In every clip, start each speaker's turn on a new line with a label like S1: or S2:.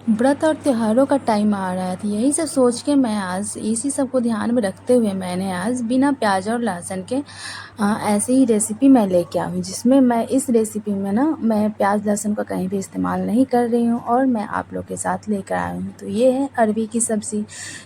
S1: व्रत और त्योहारों का टाइम आ रहा है, तो यही सब सोच के मैं आज इसी सब को ध्यान में रखते हुए मैंने आज बिना प्याज और लहसुन के ऐसे ही रेसिपी मैं लेके आई हूँ, जिसमें मैं इस रेसिपी में ना मैं प्याज लहसुन का कहीं भी इस्तेमाल नहीं कर रही हूँ और मैं आप लोग के साथ लेकर आई हूँ। तो ये है अरबी की सब्ज़ी।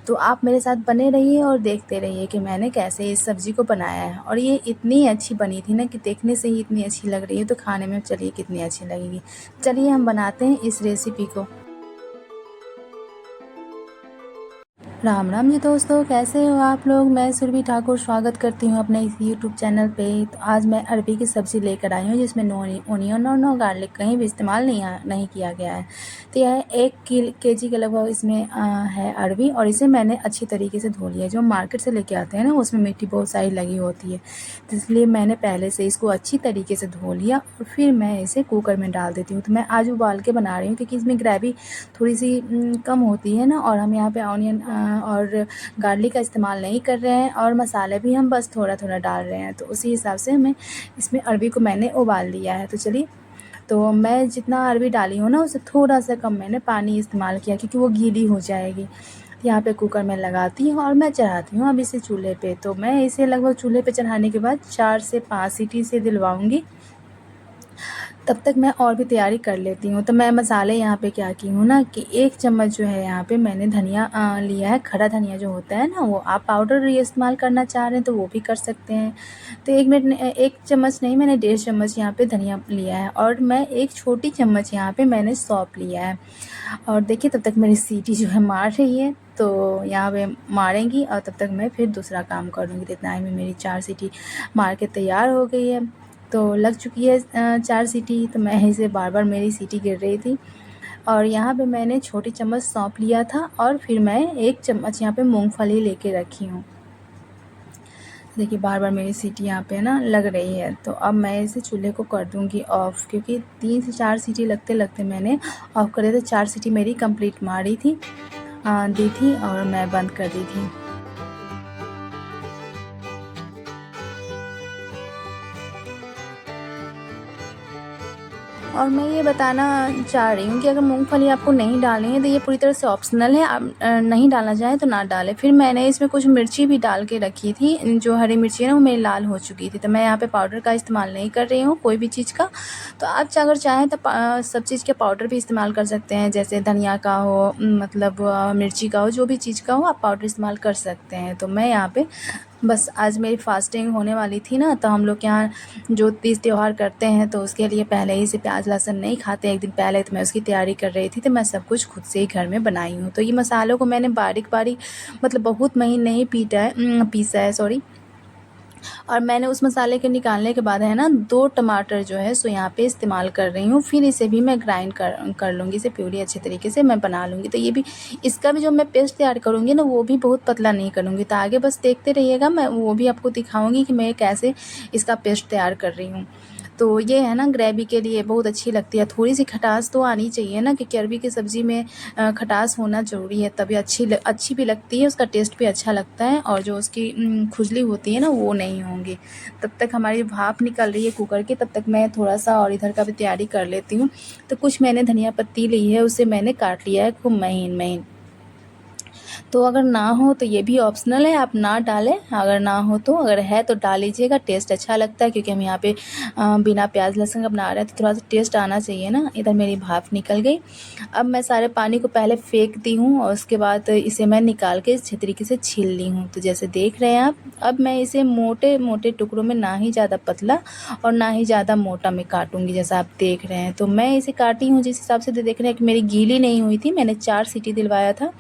S1: तो आप मेरे साथ बने रहिए और देखते रहिए कि मैंने कैसे इस सब्ज़ी को बनाया है। और ये इतनी अच्छी बनी थी ना कि देखने से ही इतनी अच्छी लग रही है, तो खाने में चलिए कितनी अच्छी लगेगी। चलिए हम बनाते हैं इस रेसिपी को। राम राम जी दोस्तों, कैसे हो आप लोग। मैं सुरभि ठाकुर स्वागत करती हूँ अपने इस यूट्यूब चैनल पे। तो आज मैं अरबी की सब्ज़ी लेकर आई हूँ, जिसमें नो ओनियन और नो गार्लिक कहीं भी इस्तेमाल नहीं किया गया है। तो यह 1 केजी के लगभग इसमें है अरबी, और इसे मैंने अच्छी तरीके से धो लिया। जो मार्केट से लेके आते हैं ना, उसमें मिट्टी बहुत सारी लगी होती है, तो इसलिए मैंने पहले से इसको अच्छी तरीके से धो लिया और फिर मैं इसे कुकर में डाल देती हूँ। तो मैं आज उबाल के बना रही हूँ, क्योंकि इसमें ग्रेवी थोड़ी सी कम होती है ना, और हम यहाँ पे ऑनियन और गार्लिक का इस्तेमाल नहीं कर रहे हैं, और मसाले भी हम बस थोड़ा थोड़ा डाल रहे हैं। तो उसी हिसाब से हमें इसमें अरबी को मैंने उबाल लिया है। तो चलिए, तो मैं जितना अरबी डाली हूँ ना, उससे थोड़ा सा कम मैंने पानी इस्तेमाल किया, क्योंकि वो गीली हो जाएगी। यहाँ पे कुकर में लगाती हूँ और मैं चढ़ाती हूँ अब इसे चूल्हे पे। तो मैं इसे लगभग चूल्हे पे चढ़ाने के बाद 4 से 5 सीटी से दिलवाऊँगी। तब तक मैं और भी तैयारी कर लेती हूँ। तो मैं मसाले यहाँ पे क्या की हूँ ना, कि 1 चम्मच जो है यहाँ पे मैंने धनिया लिया है। खड़ा धनिया जो होता है ना, वो आप पाउडर इस्तेमाल करना चाह रहे हैं तो वो भी कर सकते हैं। तो 1 चम्मच नहीं, मैंने 1.5 चम्मच यहाँ पे धनिया लिया है, और मैं 1 छोटी चम्मच यहाँ पे मैंने सौंफ लिया है। और देखिए, तब तक मेरी सीटी जो है मार रही है, तो यहाँ पे मारेंगी और तब तक मैं फिर दूसरा काम कर लूँगी। तो इतना ही में मेरी 4 सीटी मार के तैयार हो गई है। तो लग चुकी है 4 सीटी। तो मैं इसे बार-बार मेरी सीटी गिर रही थी, और यहाँ पे मैंने छोटी चम्मच सौंफ लिया था, और फिर मैं 1 चम्मच यहाँ पे मूँगफली लेके रखी हूँ। देखिए, बार-बार मेरी सीटी यहाँ पे ना लग रही है। तो अब मैं इसे चूल्हे को कर दूँगी ऑफ़, क्योंकि 3 से 4 सीटी लगते-लगते मैंने ऑफ़ कर दिया था। 4 सीटी मेरी कंप्लीट दी थी और मैं बंद कर दी थी। और मैं ये बताना चाह रही हूँ कि अगर मूँगफली आपको नहीं डालनी है तो ये पूरी तरह से ऑप्शनल है। आप नहीं डालना चाहें तो ना डालें। फिर मैंने इसमें कुछ मिर्ची भी डाल के रखी थी, जो हरी मिर्ची है ना, वो मेरी लाल हो चुकी थी। तो मैं यहाँ पे पाउडर का इस्तेमाल नहीं कर रही हूँ कोई भी चीज़ का। तो आप अगर चाहें तो सब चीज़ के पाउडर भी इस्तेमाल कर सकते हैं, जैसे धनिया का हो, मतलब मिर्ची का हो, जो भी चीज़ का हो आप पाउडर इस्तेमाल कर सकते हैं। तो मैं यहाँ पे बस, आज मेरी फास्टिंग होने वाली थी ना, तो हम लोग के यहाँ जो तीज त्यौहार करते हैं, तो उसके लिए पहले ही से प्याज लहसुन नहीं खाते 1 दिन पहले। तो मैं उसकी तैयारी कर रही थी, तो मैं सब कुछ खुद से ही घर में बनाई हूँ। तो ये मसालों को मैंने बारीक-बारीक, मतलब बहुत महीन नहीं पीसा है, सॉरी। और मैंने उस मसाले के निकालने के बाद है ना, 2 टमाटर जो है सो यहाँ पे इस्तेमाल कर रही हूँ। फिर इसे भी मैं ग्राइंड कर लूँगी, इसे प्यूरी अच्छे तरीके से मैं बना लूँगी। तो ये भी, इसका भी जो मैं पेस्ट तैयार करूँगी ना, वो भी बहुत पतला नहीं करूँगी। तो आगे बस देखते रहिएगा, मैं वो भी आपको दिखाऊँगी कि मैं कैसे इसका पेस्ट तैयार कर रही हूँ। तो ये है ना, ग्रेवी के लिए बहुत अच्छी लगती है। थोड़ी-सी खटास तो आनी चाहिए ना, क्योंकि अरबी की सब्ज़ी में खटास होना ज़रूरी है, तभी अच्छी भी लगती है, उसका टेस्ट भी अच्छा लगता है, और जो उसकी खुजली होती है ना, वो नहीं होंगी। तब तक हमारी भाप निकल रही है कुकर की, तब तक मैं थोड़ा-सा और इधर का भी तैयारी कर लेती हूँ। तो कुछ मैंने धनिया पत्ती ली है, उसे मैंने काट लिया है खूब महीन-महीन। तो अगर ना हो तो ये भी ऑप्शनल है, आप ना डालें। अगर ना हो तो, अगर है तो डाल लीजिएगा, टेस्ट अच्छा लगता है, क्योंकि हम यहाँ पे बिना प्याज लहसुन का बना रहे हैं, तो थोड़ा सा टेस्ट आना चाहिए ना। इधर मेरी भाप निकल गई। अब मैं सारे पानी को पहले फेंक दी हूँ, और उसके बाद इसे मैं निकाल के अच्छे तरीके से छील ली हूँ। तो जैसे देख रहे हैं आप, अब मैं इसे मोटे मोटे टुकड़ों में, ना ही ज़्यादा पतला और ना ही ज़्यादा मोटा में काटूंगी, जैसा आप देख रहे हैं। तो मैं इसे काटी हूँ जिस हिसाब से, देख रहे हैं कि मेरी गीली नहीं हुई थी। मैंने 4 सीटी दिलवाया था,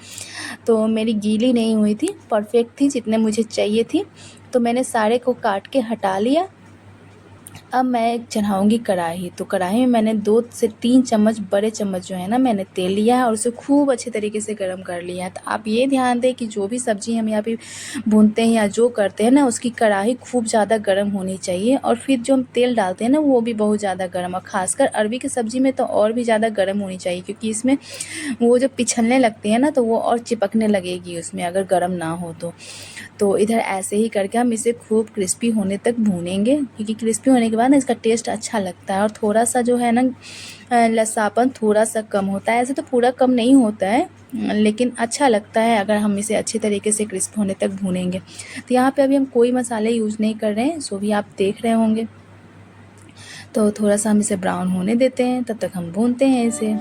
S1: तो मेरी गीली नहीं हुई थी, परफेक्ट थी जितने मुझे चाहिए थी। तो मैंने सारे को काट के हटा लिया। अब मैं चढ़ाऊँगी कढ़ाई। तो कढ़ाई में मैंने 2 से 3 चम्मच, बड़े चम्मच जो है ना, मैंने तेल लिया है, और उसे खूब अच्छे तरीके से गरम कर लिया है। तो आप ये ध्यान दें कि जो भी सब्ज़ी हम यहाँ पे भूनते हैं या जो करते हैं ना, उसकी कढ़ाई खूब ज़्यादा गरम होनी चाहिए, और फिर जो हम तेल डालते हैं ना, वो भी बहुत ज़्यादा गरम, और ख़ासकर अरबी की सब्ज़ी में तो और भी ज़्यादा गरम होनी चाहिए, क्योंकि इसमें वो जब पिछलने लगती है ना, तो वो और चिपकने लगेगी उसमें, अगर गरम ना हो तो। तो इधर ऐसे ही करके हम इसे खूब क्रिस्पी होने तक भूनेंगे, क्योंकि क्रिस्पी होने के बाद ना इसका टेस्ट अच्छा लगता है और थोड़ा सा जो है ना लसापन थोड़ा सा कम होता है। ऐसे तो पूरा कम नहीं होता है, लेकिन अच्छा लगता है अगर हम इसे अच्छे तरीके से क्रिस्प होने तक भूनेंगे। तो यहाँ पे अभी हम कोई मसाले यूज़ नहीं कर रहे हैं, सो भी आप देख रहे होंगे। तो थोड़ा सा हम इसे ब्राउन होने देते हैं, तब तक हम भूनते हैं इसे।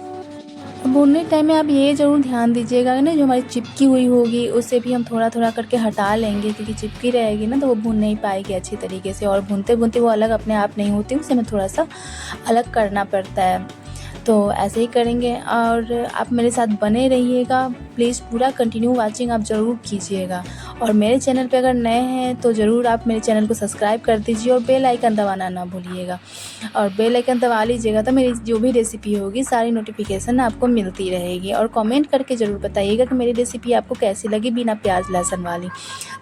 S1: भूनने टाइम में आप ये ज़रूर ध्यान दीजिएगा ना, जो हमारी चिपकी हुई होगी उसे भी हम थोड़ा थोड़ा करके हटा लेंगे, क्योंकि चिपकी रहेगी ना तो वो भून नहीं पाएगी अच्छी तरीके से, और भूनते भूनते वो अलग अपने आप नहीं होती, उसे हमें थोड़ा सा अलग करना पड़ता है। तो ऐसे ही करेंगे और आप मेरे साथ बने रहिएगा, प्लीज़ पूरा कंटिन्यू वाचिंग आप ज़रूर कीजिएगा। और मेरे चैनल पे अगर नए हैं तो ज़रूर आप मेरे चैनल को सब्सक्राइब कर दीजिए और बेल आइकन दबाना ना भूलिएगा। और बेल आइकन दबा लीजिएगा तो मेरी जो भी रेसिपी होगी सारी नोटिफिकेशन आपको मिलती रहेगी। और कमेंट करके ज़रूर बताइएगा कि मेरी रेसिपी आपको कैसी लगी बिना प्याज लहसुन वाली।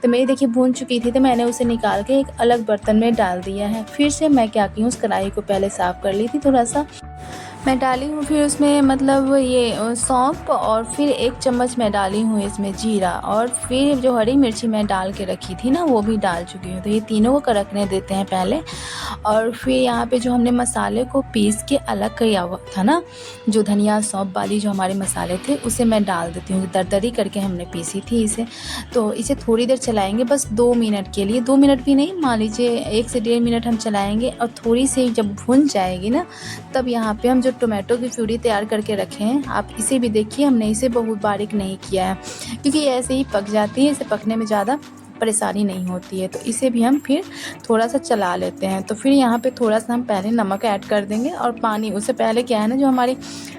S1: तो मेरी देखिए भून चुकी थी, तो मैंने उसे निकाल के एक अलग बर्तन में डाल दिया है। फिर से मैं क्या की हूँ, उस कढ़ाई को पहले साफ़ कर ली थी, थोड़ा सा मैं डाली हूँ, फिर उसमें मतलब ये सौंफ, और फिर 1 चम्मच मैं डाली हूँ इसमें जीरा, और फिर जो हरी मिर्ची मैं डाल के रखी थी ना वो भी डाल चुकी हूँ। तो ये तीनों को कड़कने देते हैं पहले। और फिर यहाँ पे जो हमने मसाले को पीस के अलग किया हुआ था ना, जो धनिया सौंफ वाली जो हमारे मसाले थे, उसे मैं डाल देती हूँ। दरदरी करके हमने पीसी थी इसे। तो इसे थोड़ी देर चलाएंगे, बस 2 मिनट के लिए, 2 मिनट भी नहीं, मान लीजिए 1 से 1.5 मिनट हम चलाएंगे। और थोड़ी सी जब भुन जाएगी ना, तब यहाँ पे हम जो टोमेटो की प्यूरी तैयार करके रखे हैं, आप इसे भी देखिए, हमने इसे बहुत बारीक नहीं किया है, क्योंकि ये ऐसे ही पक जाती है, इसे पकने में ज़्यादा परेशानी नहीं होती है। तो इसे भी हम फिर थोड़ा सा चला लेते हैं। तो फिर यहाँ पे थोड़ा सा हम पहले नमक ऐड कर देंगे और पानी। उससे पहले क्या है ना, जो हमारी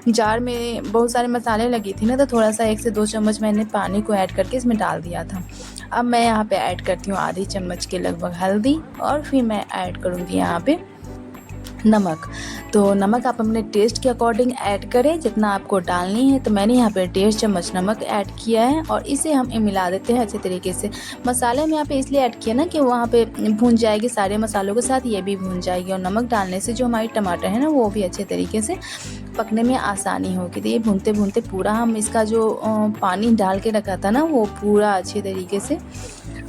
S1: जार में बहुत सारे मसाले लगी थी ना, तो थोड़ा सा 1 से 2 चम्मच मैंने पानी को ऐड करके इसमें डाल दिया था। अब मैं यहाँ पे ऐड करती हूँ आधी चम्मच के लगभग हल्दी, और फिर मैं ऐड करूँगी यहाँ पे नमक। तो नमक आप अपने टेस्ट के अकॉर्डिंग ऐड करें, जितना आपको डालनी है। तो मैंने यहाँ पे 1.5 चम्मच नमक ऐड किया है, और इसे हम मिला देते हैं अच्छे तरीके से। मसाले में यहाँ पे इसलिए ऐड किया ना कि वहाँ पे भून जाएगी सारे मसालों के साथ, ये भी भून जाएगी। और नमक डालने से जो हमारी टमाटर है ना, वो भी अच्छे तरीके से पकने में आसानी होगी। तो ये भूनते भूनते पूरा हम इसका जो पानी डाल के रखा था ना, वो पूरा अच्छे तरीके से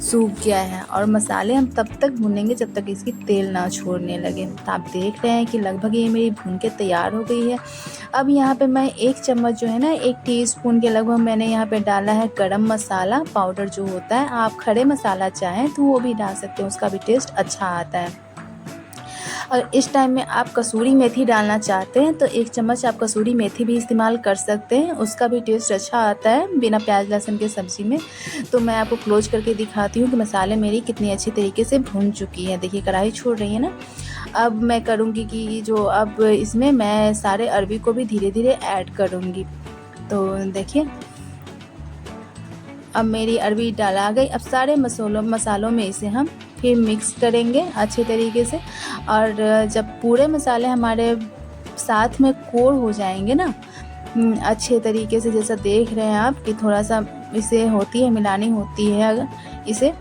S1: सूख गया है। और मसाले हम तब तक भूनेंगे जब तक इसकी तेल ना छोड़ने लगे। तो आप देख रहे हैं कि लगभग ये मेरी भून के तैयार हो गई है। अब यहाँ पे मैं 1 चम्मच जो है ना, 1 टीस्पून के लगभग मैंने यहाँ पे डाला है गरम मसाला पाउडर जो होता है। आप खड़े मसाला चाहें तो वो भी डाल सकते हैं, उसका भी टेस्ट अच्छा आता है। और इस टाइम में आप कसूरी मेथी डालना चाहते हैं तो 1 चम्मच आप कसूरी मेथी भी इस्तेमाल कर सकते हैं, उसका भी टेस्ट अच्छा आता है बिना प्याज लहसुन के सब्ज़ी में। तो मैं आपको क्लोज करके दिखाती हूँ कि मसाले मेरी कितनी अच्छी तरीके से भून चुकी है। देखिए कढ़ाई छोड़ रही है ना। अब मैं करूँगी कि जो अब इसमें मैं सारे अरबी को भी धीरे धीरे ऐड करूँगी। तो देखिए अब मेरी अरबी डाला गई। अब सारे मसालों में इसे हम फिर मिक्स करेंगे अच्छे तरीके से। और जब पूरे मसाले हमारे साथ में कोर हो जाएंगे ना अच्छे तरीके से, जैसा देख रहे हैं आप कि थोड़ा सा इसे होती है मिलानी होती है अगर इसे,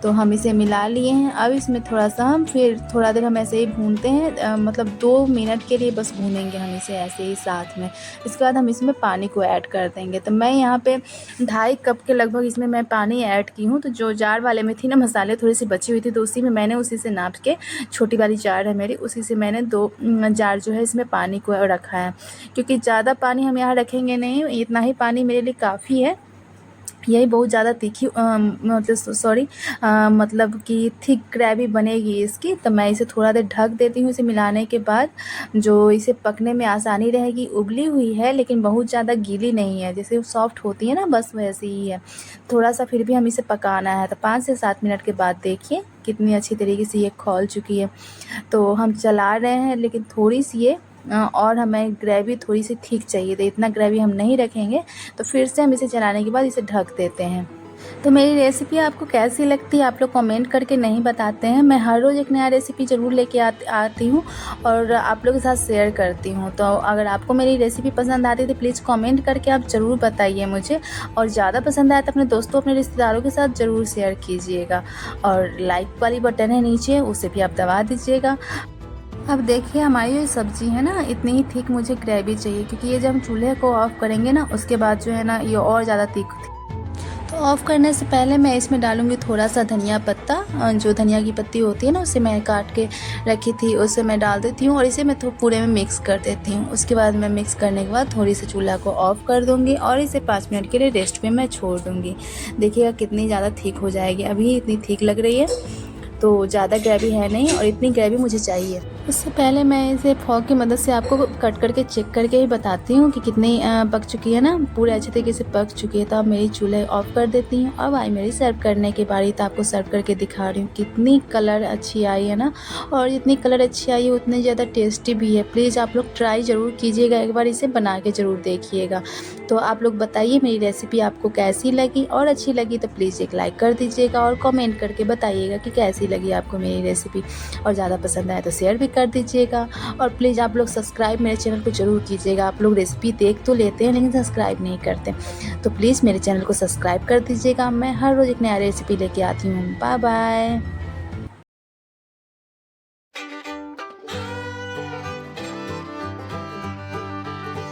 S1: तो हम इसे मिला लिए हैं। अब इसमें थोड़ा सा हम फिर थोड़ा देर हम ऐसे ही भूनते हैं, मतलब 2 मिनट के लिए बस भूनेंगे हम इसे ऐसे ही साथ में। इसके बाद हम इसमें पानी को ऐड कर देंगे। तो मैं यहाँ पे 2.5 कप के लगभग इसमें मैं पानी ऐड की हूँ। तो जो जार वाले में थी ना मसाले थोड़ी सी बची हुई थी, तो उसी में मैंने उसी से नाप के, छोटी वाली जार है मेरी, उसी से मैंने 2 जार जो है इसमें पानी को रखा है। क्योंकि ज़्यादा पानी हम यहाँ रखेंगे नहीं, इतना ही पानी मेरे लिए काफ़ी है। यही बहुत ज़्यादा तीखी मतलब कि थिक ग्रेवी बनेगी इसकी। तो मैं इसे थोड़ा देर ढक देती हूँ। इसे मिलाने के बाद जो इसे पकने में आसानी रहेगी, उबली हुई है लेकिन बहुत ज़्यादा गीली नहीं है, जैसे सॉफ्ट होती है ना बस वैसे ही है। थोड़ा सा फिर भी हम इसे पकाना है। तो 5 से 7 मिनट के बाद देखिए कितनी अच्छी तरीके से ये खौल चुकी है। तो हम चला रहे हैं, लेकिन थोड़ी सी ये और हमें ग्रेवी थोड़ी सी थिक चाहिए, तो इतना ग्रेवी हम नहीं रखेंगे। तो फिर से हम इसे चलाने के बाद इसे ढक देते हैं। तो मेरी रेसिपी आपको कैसी लगती है आप लोग कमेंट करके नहीं बताते हैं। मैं हर रोज़ एक नया रेसिपी ज़रूर लेके आती हूँ और आप लोगों के साथ शेयर करती हूँ। तो अगर आपको मेरी रेसिपी पसंद आती है तो प्लीज़ कमेंट करके आप ज़रूर बताइए मुझे। और ज़्यादा पसंद आए तो अपने दोस्तों अपने रिश्तेदारों के साथ ज़रूर शेयर कीजिएगा। और लाइक वाली बटन है नीचे, उसे भी आप दबा दीजिएगा। अब देखिए हमारी जो सब्ज़ी है ना, इतनी ही थिक मुझे ग्रेवी चाहिए, क्योंकि ये जब हम चूल्हे को ऑफ़ करेंगे ना उसके बाद जो है ना ये और ज़्यादा थिक। तो ऑफ़ करने से पहले मैं इसमें डालूँगी थोड़ा-सा धनिया पत्ता, जो धनिया की पत्ती होती है ना, उसे मैं काट के रखी थी, उसे मैं डाल देती हूँ और इसे मैं पूरे में मिक्स कर देती हूँ। उसके बाद मैं मिक्स करने के बाद थोड़ी सी चूल्हा को ऑफ़ कर दूँगी और इसे 5 मिनट के लिए रेस्ट पे मैं छोड़ दूँगी। देखिएगा कितनी ज़्यादा थिक हो जाएगी। अभी इतनी थिक लग रही है, तो ज़्यादा ग्रेवी है नहीं और इतनी ग्रेवी मुझे चाहिए। उससे पहले मैं इसे फ़ॉर्क की मदद से आपको कट करके चेक करके ही बताती हूँ कि कितनी पक चुकी है ना, पूरे अच्छे तरीके से पक चुकी है। तो अब मेरी चूल्हा ऑफ़ कर देती हूँ। अब आई मेरी सर्व करने की बारी, तो आपको सर्व करके दिखा रही हूँ कितनी कलर अच्छी आई है ना, और जितनी कलर अच्छी आई है उतनी ज़्यादा टेस्टी भी है। प्लीज़ आप लोग ट्राई ज़रूर कीजिएगा, एक बार इसे बना के ज़रूर देखिएगा। तो आप लोग बताइए मेरी रेसिपी आपको कैसी लगी, और अच्छी लगी तो प्लीज़ एक लाइक कर दीजिएगा और कमेंट करके बताइएगा कि कैसी लगी आपको मेरी रेसिपी, और ज़्यादा पसंद आए तो शेयर भी कर दीजिएगा। और प्लीज़ आप लोग सब्सक्राइब मेरे चैनल को ज़रूर कीजिएगा। आप लोग रेसिपी देख तो लेते हैं लेकिन सब्सक्राइब नहीं करते, तो प्लीज़ मेरे चैनल को सब्सक्राइब कर दीजिएगा। मैं हर रोज़ एक नया रेसिपी लेके आती हूँ। Bye bye.